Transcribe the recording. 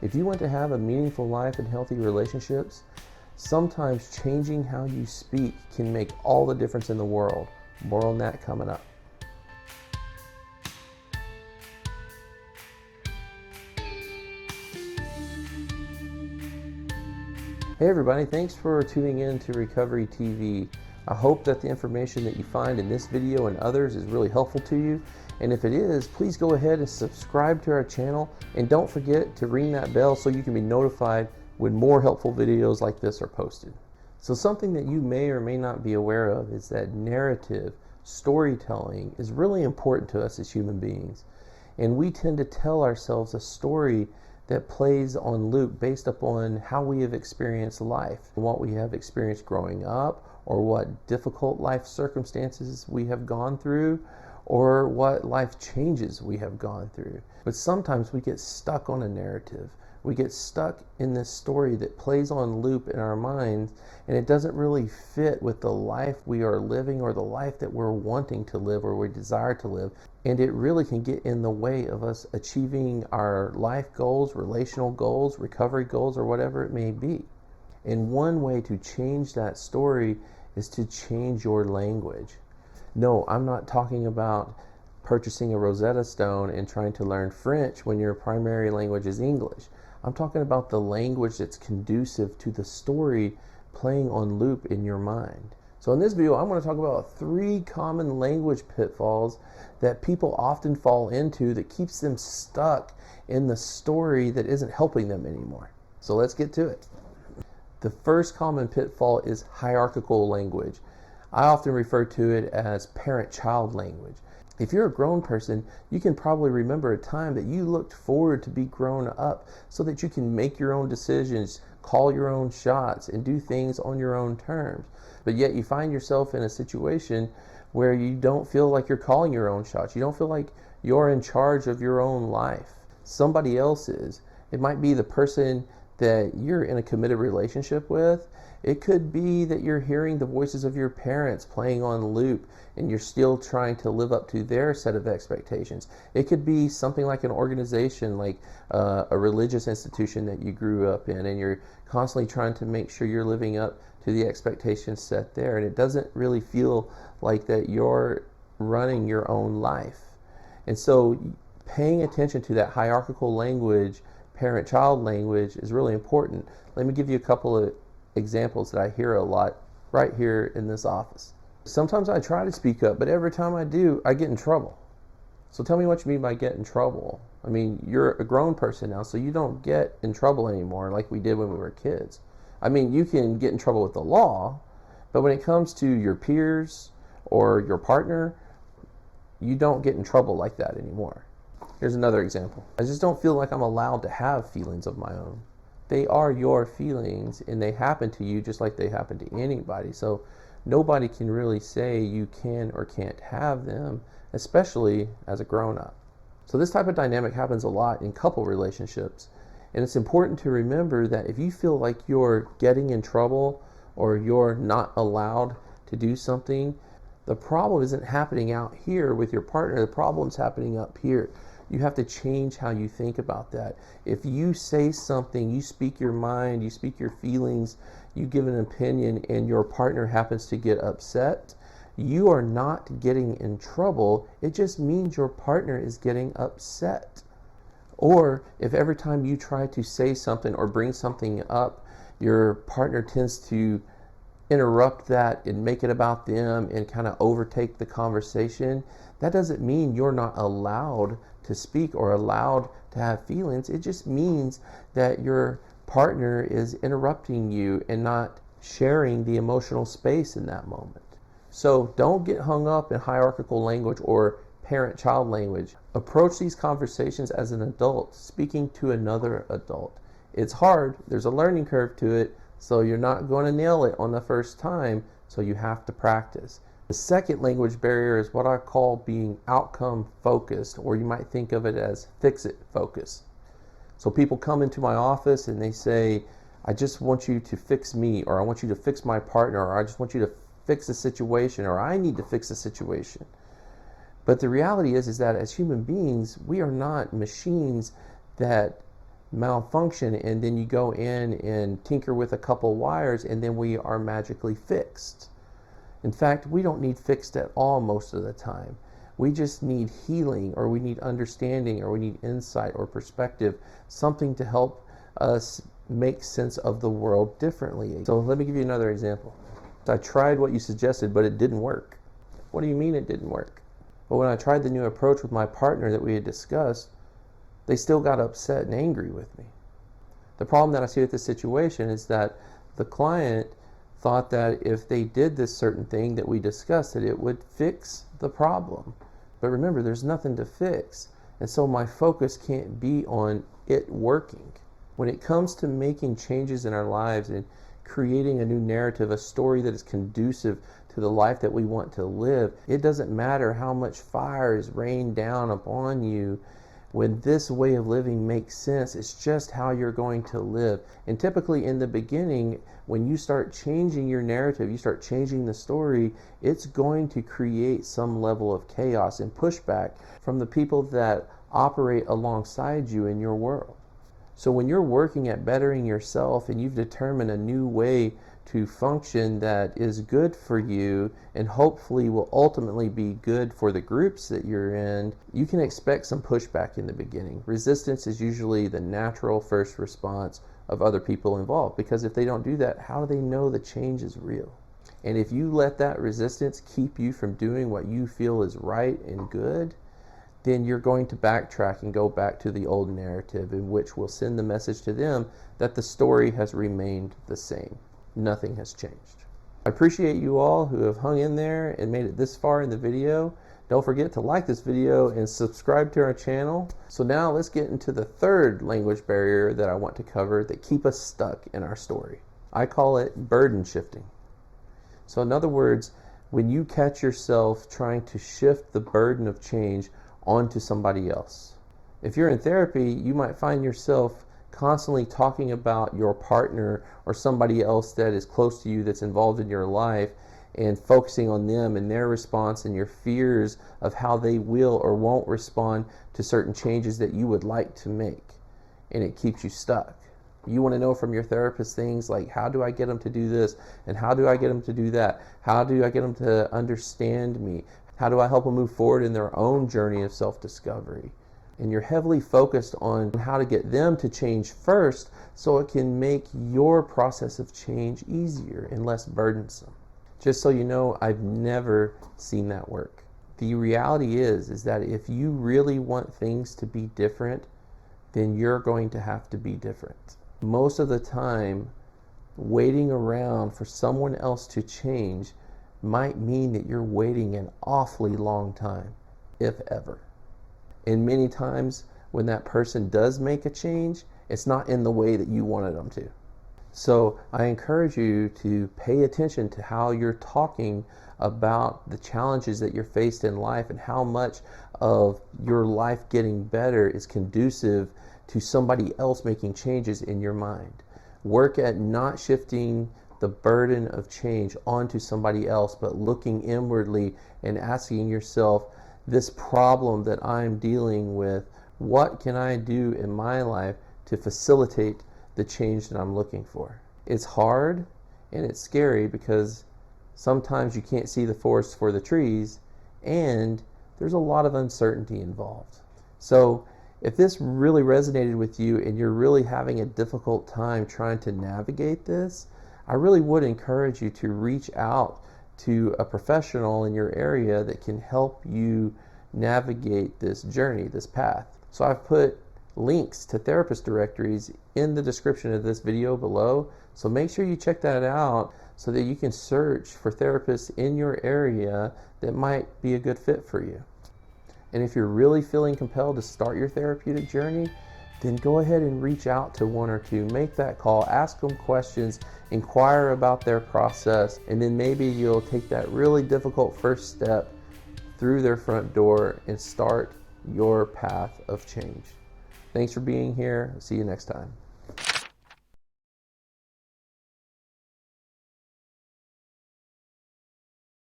If you want to have a meaningful life and healthy relationships, sometimes changing how you speak can make all the difference in the world. More on that coming up. Hey everybody, thanks for tuning in to Recovery TV. I hope that the information that you find in this video and others is really helpful to you. And if it is, please go ahead and subscribe to our channel, and don't forget to ring that bell so you can be notified when more helpful videos like this are posted. So something that you may or may not be aware of is that narrative, storytelling is really important to us as human beings. And we tend to tell ourselves a story that plays on loop based upon how we have experienced life, what we have experienced growing up, or what difficult life circumstances we have gone through, or what life changes we have gone through. But sometimes we get stuck on a narrative. We get stuck in this story that plays on loop in our minds, and it doesn't really fit with the life we are living or the life that we're wanting to live or we desire to live. And it really can get in the way of us achieving our life goals, relational goals, recovery goals, or whatever it may be. And one way to change that story is to change your language. No, I'm not talking about purchasing a Rosetta Stone and trying to learn French when your primary language is English. I'm talking about the language that's conducive to the story playing on loop in your mind. So in this video, I'm going to talk about 3 common language pitfalls that people often fall into that keeps them stuck in the story that isn't helping them anymore. So let's get to it. The first common pitfall is hierarchical language. I often refer to it as parent-child language. If you're a grown person, you can probably remember a time that you looked forward to be grown up so that you can make your own decisions, call your own shots, and do things on your own terms. But yet you find yourself in a situation where you don't feel like you're calling your own shots. You don't feel like you're in charge of your own life. Somebody else is. It might be the person that you're in a committed relationship with. It could be that you're hearing the voices of your parents playing on loop and you're still trying to live up to their set of expectations. It could be something like an organization, like a religious institution that you grew up in, and you're constantly trying to make sure you're living up to the expectations set there, and it doesn't really feel like that you're running your own life. And so paying attention to that hierarchical language, parent-child language, is really important. Let me give you a couple of examples that I hear a lot right here in this office. Sometimes I try to speak up, but every time I do, I get in trouble. So tell me what you mean by get in trouble. I mean, you're a grown person now, so you don't get in trouble anymore like we did when we were kids. I mean, you can get in trouble with the law, but when it comes to your peers or your partner, you don't get in trouble like that anymore. Here's another example. I just don't feel like I'm allowed to have feelings of my own. They are your feelings, and they happen to you just like they happen to anybody. So nobody can really say you can or can't have them, especially as a grown-up. So this type of dynamic happens a lot in couple relationships. And it's important to remember that if you feel like you're getting in trouble or you're not allowed to do something, the problem isn't happening out here with your partner. The problem's happening up here. You have to change how you think about that. If you say something, you speak your mind, you speak your feelings, you give an opinion, and your partner happens to get upset, you are not getting in trouble. It just means your partner is getting upset. Or if every time you try to say something or bring something up, your partner tends to interrupt that and make it about them and kind of overtake the conversation, that doesn't mean you're not allowed to speak or allowed to have feelings. It just means that your partner is interrupting you and not sharing the emotional space in that moment. So don't get hung up in hierarchical language or parent-child language. Approach these conversations as an adult speaking to another adult. It's hard. There's a learning curve to it, so you're not going to nail it on the first time, so you have to practice. The second language barrier is what I call being outcome focused, or you might think of it as fix it focus. So people come into my office and they say, I just want you to fix me, or I want you to fix my partner, or I just want you to fix the situation, or I need to fix the situation. But the reality is that as human beings, we are not machines that malfunction, and then you go in and tinker with a couple wires, and then we are magically fixed. In fact, we don't need fixed at all most of the time. We just need healing, or we need understanding, or we need insight or perspective, something to help us make sense of the world differently. So let me give you another example. I tried what you suggested, but it didn't work. What do you mean it didn't work? Well, when I tried the new approach with my partner that we had discussed, they still got upset and angry with me. The problem that I see with this situation is that the client thought that if they did this certain thing that we discussed, that it would fix the problem. But remember, there's nothing to fix. And so my focus can't be on it working. When it comes to making changes in our lives and creating a new narrative, a story that is conducive to the life that we want to live, it doesn't matter how much fire is rained down upon you. When this way of living makes sense, it's just how you're going to live. And typically in the beginning, when you start changing your narrative, you start changing the story, it's going to create some level of chaos and pushback from the people that operate alongside you in your world. So when you're working at bettering yourself and you've determined a new way to function that is good for you and hopefully will ultimately be good for the groups that you're in, you can expect some pushback in the beginning. Resistance is usually the natural first response of other people involved, because if they don't do that, how do they know the change is real? And if you let that resistance keep you from doing what you feel is right and good, then you're going to backtrack and go back to the old narrative, in which will send the message to them that the story has remained the same. Nothing has changed. I appreciate you all who have hung in there and made it this far in the video. Don't forget to like this video and subscribe to our channel. So now let's get into the third language barrier that I want to cover that keep us stuck in our story. I call it burden shifting. So in other words, when you catch yourself trying to shift the burden of change onto somebody else. If you're in therapy, you might find yourself constantly talking about your partner or somebody else that is close to you that's involved in your life, and focusing on them and their response and your fears of how they will or won't respond to certain changes that you would like to make. And it keeps you stuck. You want to know from your therapist things like, how do I get them to do this? And how do I get them to do that? How do I get them to understand me? How do I help them move forward in their own journey of self-discovery? And you're heavily focused on how to get them to change first so it can make your process of change easier and less burdensome. Just so you know, I've never seen that work. The reality is that if you really want things to be different, then you're going to have to be different. Most of the time, waiting around for someone else to change might mean that you're waiting an awfully long time, if ever. And many times when that person does make a change, it's not in the way that you wanted them to. So I encourage you to pay attention to how you're talking about the challenges that you're faced in life and how much of your life getting better is conducive to somebody else making changes in your mind. Work at not shifting the burden of change onto somebody else, but looking inwardly and asking yourself, this problem that I'm dealing with, what can I do in my life to facilitate the change that I'm looking for? It's hard and it's scary because sometimes you can't see the forest for the trees, and there's a lot of uncertainty involved. So if this really resonated with you and you're really having a difficult time trying to navigate this, I really would encourage you to reach out to a professional in your area that can help you navigate this journey, this path. So I've put links to therapist directories in the description of this video below. So make sure you check that out so that you can search for therapists in your area that might be a good fit for you. And if you're really feeling compelled to start your therapeutic journey, then go ahead and reach out to one or two. Make that call, ask them questions, inquire about their process, and then maybe you'll take that really difficult first step through their front door and start your path of change. Thanks for being here. See you next time.